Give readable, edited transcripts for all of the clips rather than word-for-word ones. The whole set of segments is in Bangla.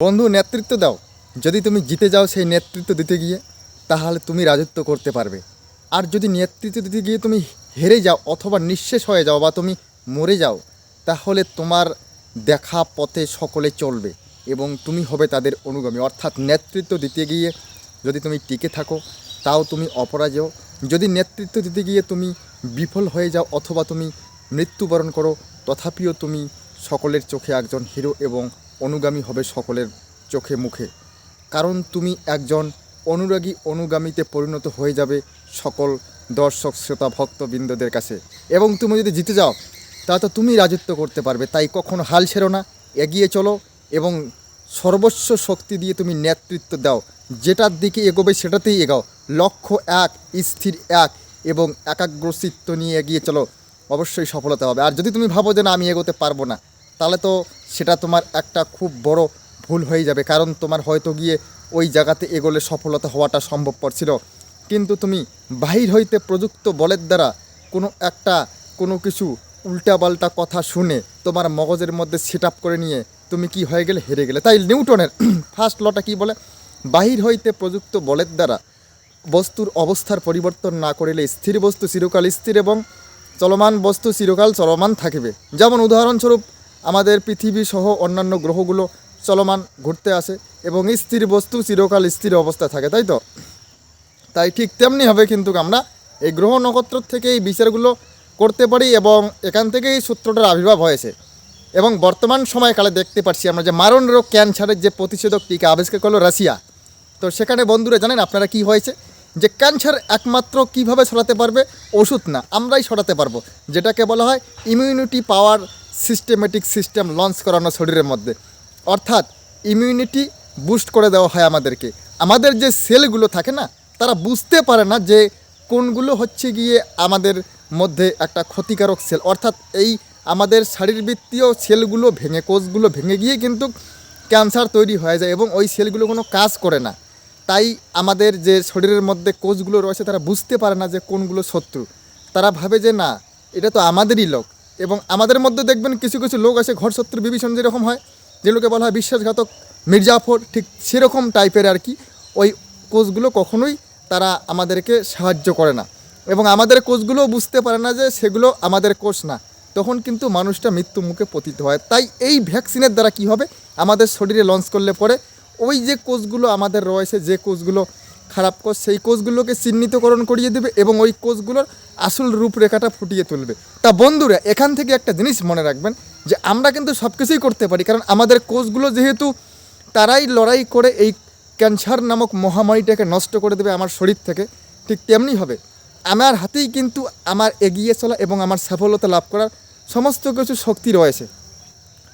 বন্ধু, নেতৃত্ব দাও। যদি তুমি জিতে যাও সেই নেতৃত্ব দিতে গিয়ে, তাহলে তুমি রাজত্ব করতে পারবে। আর যদি নেতৃত্ব দিতে গিয়ে তুমি হেরে যাও অথবা নিঃশেষ হয়ে যাও বা তুমি মরে যাও, তাহলে তোমার দেখা পথে সকলে চলবে এবং তুমি হবে তাদের অনুগামী। অর্থাৎ নেতৃত্ব দিতে গিয়ে যদি তুমি টিকে থাকো, তাও তুমি অপরাজেয়। যদি নেতৃত্ব দিতে গিয়ে তুমি বিফল হয়ে যাও অথবা তুমি মৃত্যুবরণ করো, তথাপিও তুমি সকলের চোখে একজন হিরো এবং অনুগামী হবে সকলের চোখে মুখে। কারণ তুমি একজন অনুগামীতে পরিণত হয়ে যাবে সকল দর্শক শ্রোতা ভক্তবৃন্দদের কাছে। এবং তুমি যদি জিতে যাও, তা তো তুমি রাজত্ব করতে পারবে। তাই কখনো হাল ছেড়ো না, এগিয়ে চলো এবং সর্বস্ব শক্তি দিয়ে তুমি নেতৃত্ব দাও। যেটার দিকে এগোবে সেটাতেই এগাও। লক্ষ্য এক, স্থির এক এবং একাগ্রচিত্ত নিয়ে এগিয়ে চলো, অবশ্যই সফলতা হবে। আর যদি তুমি ভাবো যে না আমি এগোতে পারবো না, তাহলে তো সেটা তোমার একটা খুব বড় ভুল হয়ে যাবে। কারণ তোমার হয়তো গিয়ে ওই জায়গাতে এগোলে সফলতা হওয়াটা সম্ভবপর ছিল, কিন্তু তুমি বাহির হইতে প্রযুক্ত বলের দ্বারা কোনো কিছু উল্টাপাল্টা কথা শুনে তোমার মগজের মধ্যে সেট আপ করে নিয়ে তুমি কি হয়ে গেলে, হেরে গেলে। তাই নিউটনের ফার্স্ট লটা কি বলে, বাহির হইতে প্রযুক্ত বলের দ্বারা বস্তুর অবস্থার পরিবর্তন না করিলে স্থির বস্তু চিরকাল স্থির এবং চলমান বস্তু চিরকাল চলমান থাকিবে। যেমন উদাহরণস্বরূপ আমাদের পৃথিবী সহ অন্যান্য গ্রহগুলো চলমান ঘুরতে আসে এবং স্থির বস্তু চিরকাল স্থির অবস্থায় থাকে, তাই তো? তাই ঠিক তেমনি হবে কিন্তু আমরা এই গ্রহ নক্ষত্র থেকে এই বিচারগুলো করতে পারি এবং এখান থেকেই সূত্রটার আবির্ভাব হয়েছে। এবং বর্তমান সময়কালে দেখতে পাচ্ছি আমরা যে মারণ রোগ ক্যান্সারের যে প্রতিষেধক টিকা আবিষ্কার করলো রাশিয়া। তো সেখানে বন্ধুরা জানেন আপনারা কি হয়েছে, যে ক্যান্সার একমাত্র কিভাবে ছড়াতে পারবে, ওষুধ না, আমরাই ছড়াতে পারবো। যেটাকে বলা হয় immunity power systematic system launch করানো শরীরের মধ্যে। অর্থাৎ ইমিউনিটি বুস্ট করে দেওয়া হয় আমাদেরকে। আমাদের যে সেলগুলো থাকে না, তারা বুঝতে পারে না যে কোনগুলো হচ্ছে গিয়ে আমাদের মধ্যে একটা ক্ষতিকারক সেল। অর্থাৎ এই আমাদের শারীরবৃত্তীয় সেলগুলো ভেঙে, কোষগুলো ভেঙে গিয়ে কিন্তু ক্যান্সার তৈরি হয়ে যায় এবং ওই সেলগুলো কোনো কাজ করে না। তাই আমাদের যে শরীরের মধ্যে কোষগুলো রয়েছে তারা বুঝতে পারে না যে কোনগুলো শত্রু। তারা ভাবে যে না, এটা তো আমাদেরই লোক। এবং আমাদের মধ্যে দেখবেন কিছু কিছু লোক আছে, ঘর শত্রু বিভীষণ যেরকম হয়, যেগুলোকে বলা হয় বিশ্বাসঘাতক মির্জাফর, ঠিক সেরকম টাইপের আর কি। ওই কোষগুলো কখনোই তারা আমাদেরকে সাহায্য করে না এবং আমাদের কোষগুলোও বুঝতে পারে না যে সেগুলো আমাদের কোষ না। তখন কিন্তু মানুষটা মৃত্যু মুখে পতিত হয়। তাই এই ভ্যাকসিনের দ্বারা কি হবে, আমাদের শরীরে লঞ্চ করলে পরে ওই যে কোষগুলো আমাদের রয়েছে, যে কোষগুলো খারাপ কোষ, সেই কোষগুলোকে চিহ্নিতকরণ করিয়ে দেবে এবং ওই কোষগুলোর আসল রূপরেখাটা ফুটিয়ে তুলবে। তা বন্ধুরা, এখান থেকে একটা জিনিস মনে রাখবেন যে আমরা কিন্তু সব কিছুই করতে পারি, কারণ আমাদের কোষগুলো যেহেতু তারাই লড়াই করে এই ক্যান্সার নামক মহামারীটাকে নষ্ট করে দেবে আমার শরীর থেকে, ঠিক তেমনি হবে আমার হাতেই কিন্তু আমার এগিয়ে চলা এবং আমার সফলতা লাভ করার সমস্ত কিছু শক্তি রয়েছে।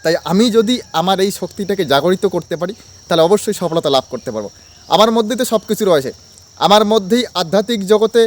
তাই আমি যদি আমার এই শক্তিটাকে জাগরিত করতে পারি, তাহলে অবশ্যই সফলতা লাভ করতে পারবো। আমার মধ্যেই তো সব কিছু রয়েছে। আমার মধ্যেই আধ্যাত্মিক জগতে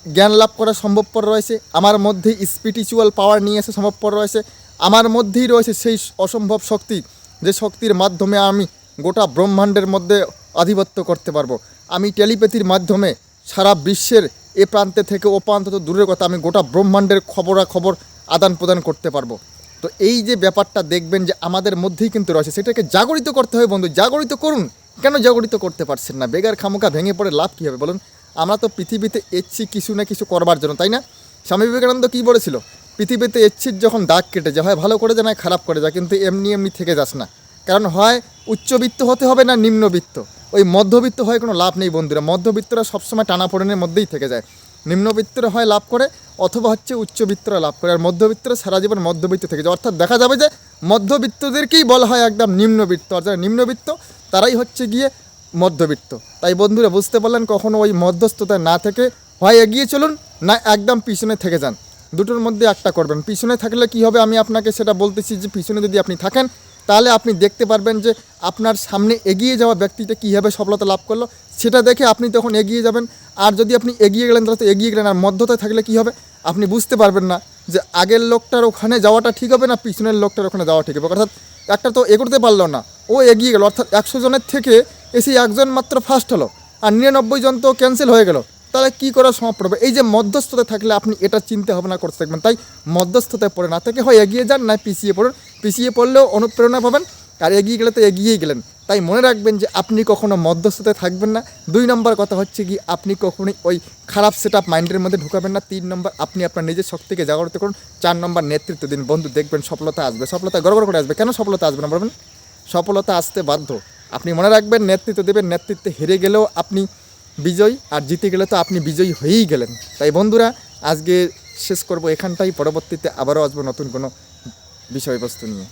জ্ঞান লাভ করা সম্ভবপর রয়েছে, আমার মধ্যেই স্পিরিচুয়াল পাওয়ার নিয়ে আসা সম্ভবপর রয়েছে, আমার মধ্যেই রয়েছে সেই অসম্ভব শক্তি, যে শক্তির মাধ্যমে আমি গোটা ব্রহ্মাণ্ডের মধ্যে আধিপত্য করতে পারবো। আমি টেলিপ্যাথির মাধ্যমে সারা বিশ্বের এ প্রান্তে থেকে ও প্রান্ত তো দূরের কথা, আমি গোটা ব্রহ্মাণ্ডের খবরাখবর আদান প্রদান করতে পারবো। তো এই যে ব্যাপারটা দেখবেন যে আমাদের মধ্যেই কিন্তু রয়েছে, সেটাকে জাগরিত করতে হবে। বন্ধু, জাগরিত করুন। কেন জাগরিত করতে পারছেন না? বেগার খামোকা ভেঙে পড়ে লাভ কী হবে বলুন? আমরা তো পৃথিবীতে এসছি কিছু না কিছু করবার জন্য, তাই না? স্বামী বিবেকানন্দ কী বলেছিল, পৃথিবীতে এসছির যখন দাগ কেটে যায়, হয় ভালো করে যায় না খারাপ করে যায়, কিন্তু এমনি এমনি থেকে যাস না। কারণ হয় উচ্চবিত্ত হতে হবে না নিম্নবিত্ত, ওই মধ্যবিত্ত হয়ে কোনো লাভ নেই বন্ধুরা। মধ্যবিত্তরা সবসময় টানাপোড়েনের মধ্যেই থেকে যায়। নিম্নবিত্তরা হয় লাভ করে অথবা হচ্ছে উচ্চবিত্তরা লাভ করে, আর মধ্যবিত্তরা সারা জীবন মধ্যবিত্ত থেকে যায়। অর্থাৎ দেখা যাবে যে মধ্যবিত্তদেরকেই বলা হয় একদম নিম্নবিত্ত, আর যারা নিম্নবিত্ত তারাই হচ্ছে গিয়ে মধ্যবিত্ত। তাই বন্ধুরা বুঝতে পারলেন, কখনো ওই মধ্যস্থতায় না থেকে হয় এগিয়ে চলুন, না একদম পিছনে থেকে যান। দুটোর মধ্যে একটা করবেন। পিছনে থাকলে কি হবে আমি আপনাকে সেটা বলতেছি, যে পিছনে যদি আপনি থাকেন তাহলে আপনি দেখতে পারবেন যে আপনার সামনে এগিয়ে যাওয়া ব্যক্তিটা কীভাবে সফলতা লাভ করলো, সেটা দেখে আপনি তখন এগিয়ে যাবেন। আর যদি আপনি এগিয়ে গেলেন তাহলে তো এগিয়ে গেলেন, আর মধ্যতায় থাকলে কী হবে আপনি বুঝতে পারবেন না যে আগের লোকটার ওখানে যাওয়াটা ঠিক হবে না পিছনের লোকটার ওখানে যাওয়া ঠিক হবে। অর্থাৎ একটা তো এগোতে পারলো না, ও এগিয়ে গেল, অর্থাৎ 100 জনের থেকে এসে একজন মাত্র ফার্স্ট হলো আর 99 জন তো ক্যান্সেল হয়ে গেল। তাহলে কী করা সম্ভব পড়বে? এই যে মধ্যস্থতায় থাকলে আপনি এটা চিন্তা ভাবনা করতে থাকবেন। তাই মধ্যস্থতায় পড়ে না থেকে হয় এগিয়ে যান, না পিছিয়ে পড়ুন। পিছিয়ে পড়লেও অনুপ্রেরণা পাবেন, আর এগিয়ে গেলে তো এগিয়েই গেলেন। তাই মনে রাখবেন যে আপনি কখনো মধ্যস্থতায় থাকবেন না। 2 নম্বর কথা হচ্ছে কি, আপনি কখনোই ওই খারাপ সেট আপ মাইন্ডের মধ্যে ঢুকাবেন না। 3 নম্বর, আপনি আপনার নিজের শক্তিকে জাগ্রত করুন। 4 নম্বর, নেতৃত্ব দিন। বন্ধু, দেখবেন সফলতা আসবে। সফলতা গড়গড় করে আসবে। কেন সফলতা আসবে না বলবেন? সফলতা আসতে বাধ্য। আপনি মনে রাখবেন, নেতৃত্ব দেবেন। নেতৃত্বে হেরে গেলেও আপনি বিজয়ী, আর জিতে গেলে তো আপনি বিজয়ী হয়েই গেলেন। তাই বন্ধুরা, আজকে শেষ করব এখানটাই। পরবর্তীতে আবারও আসবো নতুন কোনো বিষয়বস্তু নিয়ে।